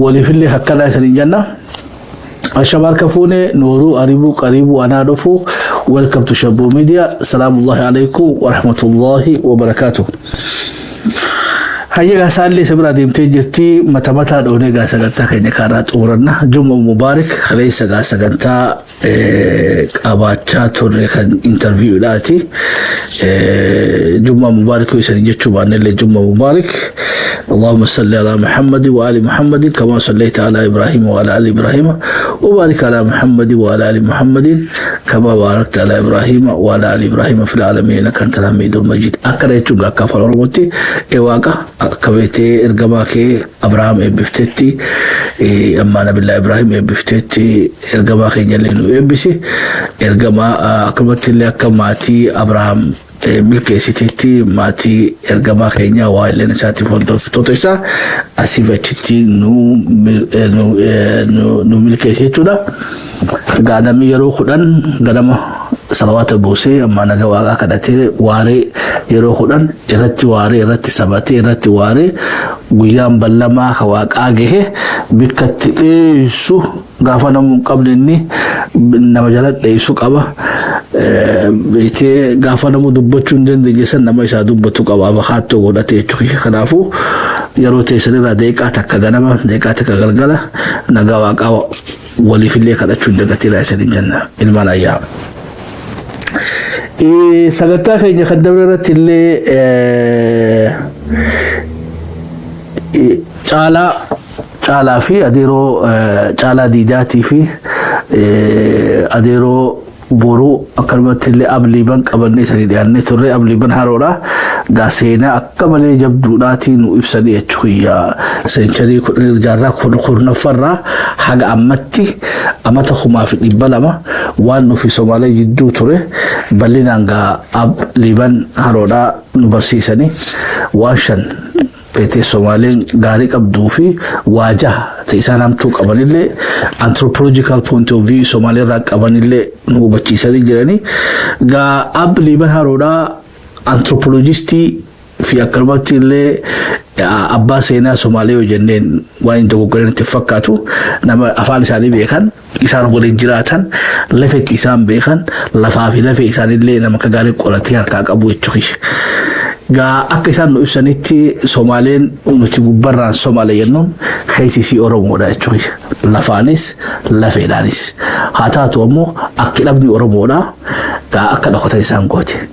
ولي في اللي هكذا سنجنا الشباب كفوني نورو قريبو قريبو أنا رفو ويلكم تو شابو ميديا. سلام الله عليكم ورحمة الله وبركاته. هيا غاسال لي سبرا ديمتي جرتي متى دوني غاسا غنتا كيني كارات اورنا جمعة مبارك خليسا غاسا غنتا اباچا توري كان انترفيو داتي جمعة مبارك ويسن جچو بان لي جمعة مبارك. اللهم صل على محمد وآل محمد كما صليت على إبراهيم وعلى آل إبراهيم وبارك على محمد وعلى آل محمد كما باركت على إبراهيم وعلى آل إبراهيم في العالمين إنك أنت الحميد المجيد. أكريتو غاكا فلورموتي إيواقا أكبيتي إرغماكي أبراهيم إبفتتي أما نبي الله إبراهيم إبفتتي إرغماكي جلينو إبسي إرغما أكبتي اللي أكماتي أبراهيم milkeessiteetti maatii ergamaa keenya waa'illeen isaatti hordoftoota isaa asiif achitti nu milkeesse jechuudha. Gaadamni yeroo kudhan ganama salawaata buusee amma naga waaqaa kadhatee waaree yeroo kudhan irratti waaree irratti sabatee irratti waaree guyyaan ballamaa ka waaqaa gahe bikkatti dheessu gaafa namuun qabne inni nama jala dheessu qaba. Beekee gaafa namu dubbachuu hin dandeenye san nama isaa dubbatu qaba abakaattoo godhatee jechuudha. Kanaafuu yeroo teessanirraa deeqaa takka ganama deeqaa takka galgala nagaa waaqaa waliif illee kadhachuu hin dagatinaa isaanii jenna ilmaan ayyaa. Sagantaa keenya kan dabre irratti illee caalaa fi adeeroo caalaa diidaatii fi adeeroo boruu akkanumatti illee abliiban qabannee sanii dhiyaannee turre. Abliiban haroodha gaaseenaa akka malee jabduudhaatii nu ibsanii jechuudha. Seencharii jaarraa kurnaffarraa haga ammatti amata 2,200 waan nufi Somaalee jidduu ture bal'inaan gaa abliiban haroodha nu barsiisanii waan 5 beetee Somaaleen gaarii qabduu fi waajaha isaan hamtuu qabanillee anthropological point of view Somaalee irraa qabanillee nu hubachiisanii jiranii. Gaa abliiban haroodha anthropologistii fi akkanumatti illee abbaa seenaa Somaalee yoo jenneen waan inni dogoggoranitti fakkaatu nama afaan isaanii beekan isaan waliin jiraatan lafetti isaan beekan lafaa fi lafee isaanillee nama akka gaarii qoratee harkaa qabu jechuudha. Gaa akka isaan nu ibsanitti Somaaleen nuti gubbarraan Somaalee jennuun keessisii Oromoodha jechuudha. Lafaanis lafeedhaanis haa taatu ammoo akka dhabni Oromoodha. Gaa akka dhokatan isaan goote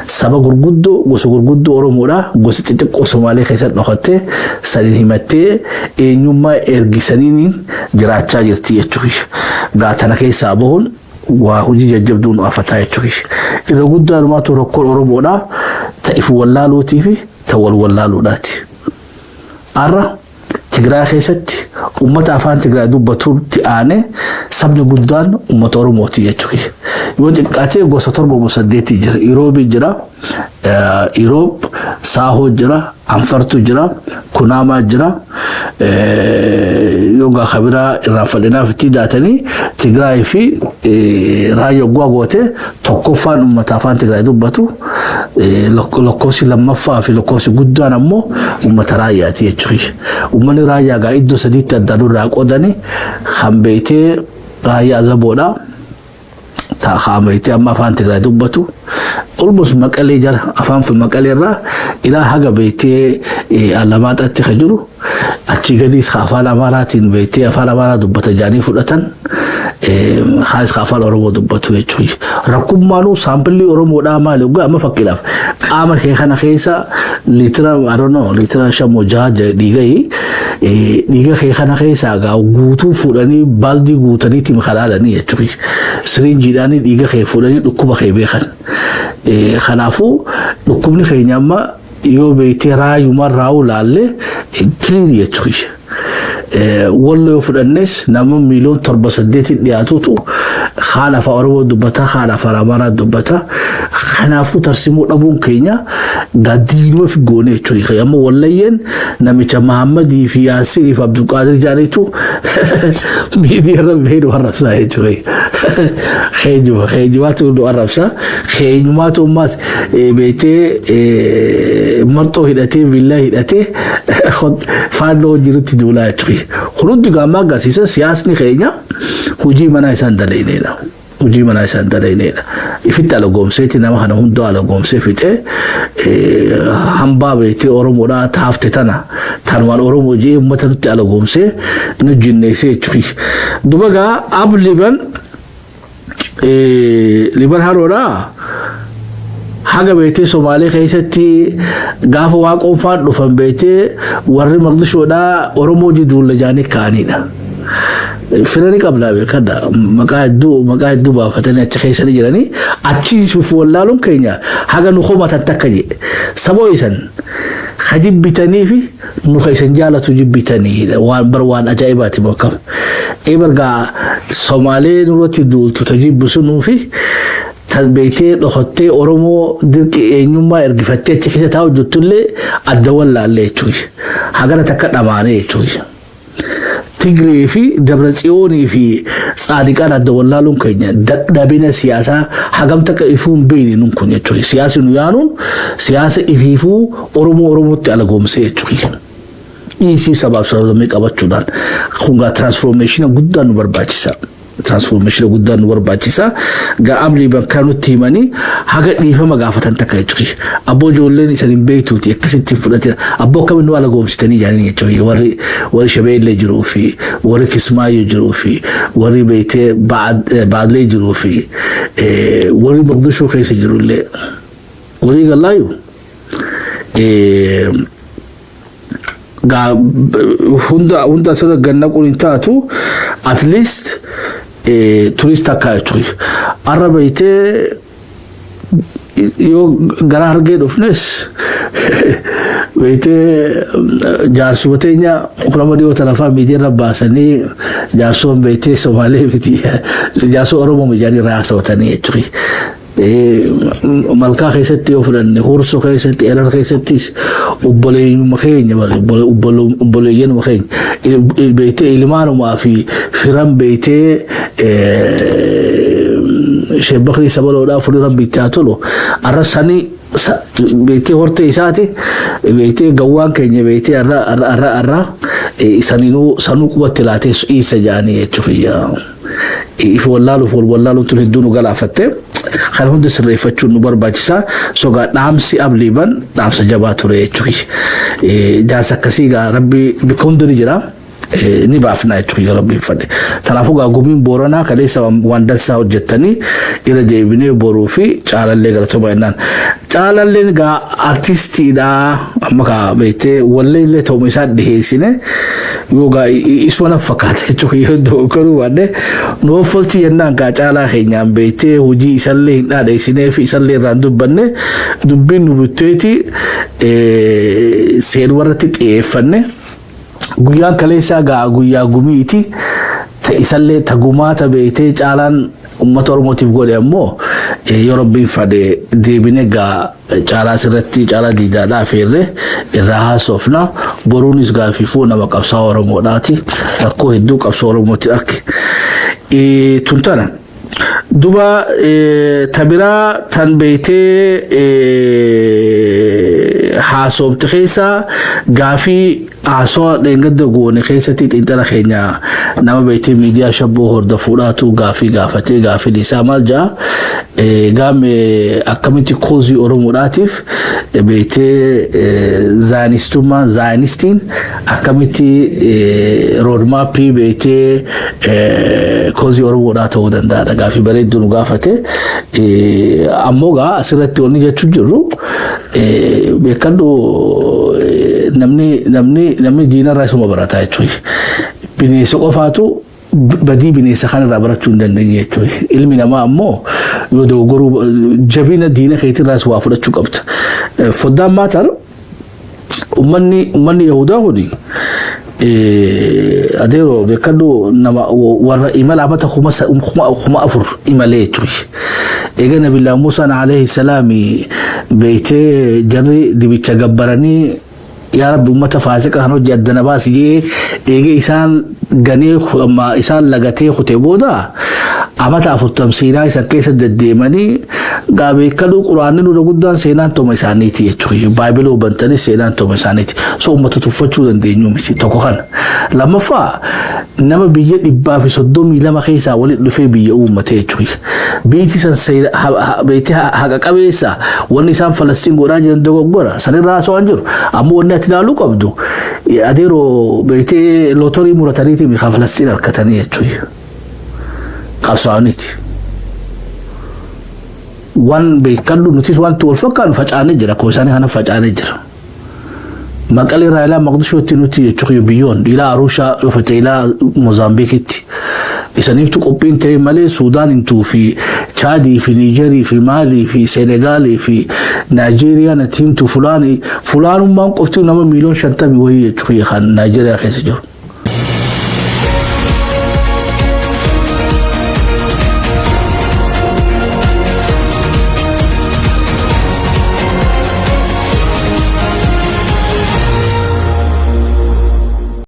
saba gurguddoo gosa gurguddoo Oromoodha gosa xixiqqoo Somaalee keessatti dhokattee saniin himattee eenyummaa ergisaniin jiraachaa jirti jechuudha. Gaa tana keessaa bahuun waa hojii jajjabduun afataa jechuudha. Irra guddaa dhumaatu rakkoon Oromoodha ta'if wallaaluutii fi ta'wal wallaaluudhaati. Arra Tigraay keessatti ummata afaan Tigraay dubbatuutti aanee sabni guddaan ummata Oromooti jechuudha. Yoo xiqqaatee gosa 7 jira. Iroobii jira, Iroob, Saahoo jira, Anfartu jira, Kunaamaa jira. Yoo khabiraa irraan fadhinaaf itti daatanii Tigraay fi raayyaa goote tokkoffaan ummata afaan Tigraay dubbatu lakkoofsi lammaffaa fi lakkoofsi guddaan ammoo ummata raayyaati jechuudha. Ummanni raayyaa gaa iddoo sadiitti adda durraa qoodanii kan beeytee raayyaa zaboodha. Taa'ameeti amma afaan Tigraay dubbatu almost Maqalee jara afaan fi Maqalee irraa ilaa haga beeytee Alamaataatti kan jiru achi gadiis afaan Amaaraatiin beeytee afaan Amaaraa dubbata jaanii fudhatan haalis afaan Oromoo dubbatu jechuudha. Rakkummaanuu saampilii Oromoodhaa maali ugaa amma fakkiidhaaf qaama kee kana keessa liitira liitira 5 dhiiga kee kana keessa gaa guutuu fuudhanii baaldii guutaniitti makalaadhanii jechuudha. Sirinjiidhaan dhiiga kee fuudhanii dhukkuba kee beekan. Kanaafuu dhukkubni keenya amma yoo beeytee raayumaan raawuu laallee kiliinii jechuudha. Wallo fudhannes nama miliyoon 7-8 dhiyaatutu haala afaan Oromoo dubbata haala afaan Amaaraa dubbata. Kanaafuu tarsimuu dhabuun keenya gadiinuma fi goone jechuudha. Amma wallayyeen namicha Mahammadii fi Yaasirii fi Abdulqaadir jaanitu miidiyaa irra beedu harrabsaa jechuudha. Kheenyumaatu nu harrabsaa. Kheenyumaatu ammas beeytee marxoo hidhatee villaa hidhatee faannoo jirutti duulaa jechuudha. خلود قام قاسيسا سياسني خينيا هجي منا إنسان دليلنا hojii manaa isaan dalaynedha. Ifitti ala goomseeti nama kana hundoo ala goomsee fixee hambaa beektee Oromoodhaa taafte tana tanwaan Oromoo jee uummata nutti ala goomsee nu jinneessee jechuudha. Duba gaa ab liban haroodhaa haga beektee Somaalee keessatti gaafa waaqoonfaan dhufan beektee warri Maqdishoodhaa Oromoo jiduulla jaanii kaanidha. Firani qabla beekada maqaa hedduu baafatanii achi keessa jiranii achi wallaaluun keenya haga nu qomatan takka jedhe saboo isan hajibbitanii fi nu keessan jaalatu jibbitanii waan ajaa'ibaati bokkam eebargaa Somaalee nurratti duultu tajibbu sunuu fi tasbeetee dhokottee Oromoo dirqi eenyummaa ergifattee achi keessa taa'u jirtullee adda wallaallee jechuudha hagana takka dhamaanee jechuudha. Tigrii fi Dabratsiyoonii fi Saadiqaan adda wallaaluun keenya dadhabina siyaasaa hagam takka ifuun beeyni nun kun jechuudha. Siyaasi nu yaanuun siyaasa ifiifuu Oromootti ala goomsee jechuudha. Dhiisii sabaaf sablamee qabachuudhaan kungaa transformation guddaan nu barbaachisa. Transformation guddaan nu barbaachisa. Gaa'amli bakka nutti himanii haga dhiifama gaafatan takka jechuudha. Abboo ijoolleen isan hin beektuuti akkasitti fudhatee abboo akkamiin nu ala goomsitanii jaanii jechuudha. Warri shabeellee jiruu fi warri kismaayyoo jiruu fi warri beektee baadlee jiruu fi warri Maqdishoo keessa jirullee warri gallaayyuu hunda asirra ganna qulin taatu at least turist akka jechuudha. Arra beektee yoo gara hargee dhufnes beektee jaarsuma teenya kurama dhiyoota lafaa miidiyaa baasanii jaarsoon beektee Somaalee miti jaarsoo Oromoo mijaanii raasawatanii jechuudha. Malkaa keessatti yoo fudhanne Hursoo keessatti Erar keessattis obboleeyyuma keenya obboleeyyanuma keenya beektee ilmaanumaa fi firan beektee Sheebakrii sabaloodhaa furii rabbiichaa tolu arrasanii beektee hortee isaati beektee gawwaan keenya beektee arra sanuu qubatti laatee isa jaanii jechuudha. If wallaaluun tun hedduu nu galaafatte kan hundi sirreeffachuun nu barbaachisa. Sogaa dhaamsi abliiban dhaamsa jabaa ture jechuudha. Jaarsa akkasii gaa rabbi bikka hundi ni jira. Ni baafna jechuudha rabbiin fadhe. Kanaafuu gaa gumiin Booranaa kaleessa waan dansaa hojjettanii irra deebinee boruu fi caalallee galatoomaa jennaan. Caalalleen gaa artistiidha amma kaa beektee walleellee ta'uma isaa dhiheessine yoo gaa isuma na fakkaata jechuudha yoo doggaruu waanne nu offolchi jennaan gaa caalaa keenyaan beektee hojii isallee hin dhaadheessinee fi isallee irraan dubbanne dubbiin nu butteeti seenuu irratti xiyyeeffanne. Guyyaan kaleessaa gaa guyyaa gumiiti isallee tagumaata beektee caalaan ummata Oromootiif godhe ammoo yoo rabbiin fadhe deebine gaa caalaa sirratti caalaa diidaadhaa feerre irraa haasofna boruunis gaafifuu nama qabsaa Oromoodhaati rakkoo hedduu qabsoo Oromooti arge tuntana. Duba tabiraa tan beektee haasomte keessa gaafii haasoo dheengadda goone keessatti xiinxala keenya nama beektee miidiyaa shabboo hordofuudhaatu gaafii gaafatee gaafiin isaa maal jaa gaame akkamitti koozii Oromoodhaatiif beektee zaanistummaa zaanistiin akkamitti roodmaappii beektee koozii Oromoodhaa ta'uu danda'a gaafii bareedduu nu gaafate ammoo gaa asirratti wanni jechuu jirru beekadhu namni diinarraa isuma barataa jechuudha. Bineensa qofaatu badii bineensa kanarraa barachuu hin dandeenye jechuudha. Ilmi namaa ammoo yoo dogoggoruu jabina diina keetirraas waa fudhachuu qabda. Foddaan maatar ummanni Yahudaa huni adeero beekadhu nama warra imala amata kuma afur imalee jechuudha. Eega Nabiyyuu Muusaan alayhi salaami beektee jarri dibicha gabbaranii yaa rabbi ummata faasiqa kan hojii addana baasi jee eega isaan ganee amma isaan lagatee kutee booda amata afurtam seenaa isa keessa deddeemanii beekaluu quraanni nurra guddaan seenaan toma isaaniiti jechuudha. Baayibiloo bantanii seenaan toma isaaniiti. So uummata tuffachuu dandeenyu miti tokko kana. Lammaffaa nama biyya 132 keessaa walitti dhufee biyya uummate jechuudha. Biitti san beetti haqa qabeessa wanni isaan Falastiin godhaa jiran dogoggora sanirraa so'an jiru. Ammoo wanni ati ilaaluu qabdu adeeroo beetti lootorii murataniiti miikaa Falastiin harkatanii jechuudha. qabsaa'aniiti. Waan beekallu nutis wanti wal fakkaan facaanee jira akkuma isaanii kana facaanee jira. Maqalee irraa ilaa Maqdishootti nuti jechuudha biyyoon ilaa Arushaa yookiin ilaa Mozaambikitti. Isaniiftu qophiin ta'e malee Suudaan hintuu fi Chaadii fi Niijerii fi Maalii fi Senegaalii fi Naajeeriyaa natti himtu fulaanummaan qofti nama 150,000 wayii jechuudha kan Naajeeriyaa keessa jiru.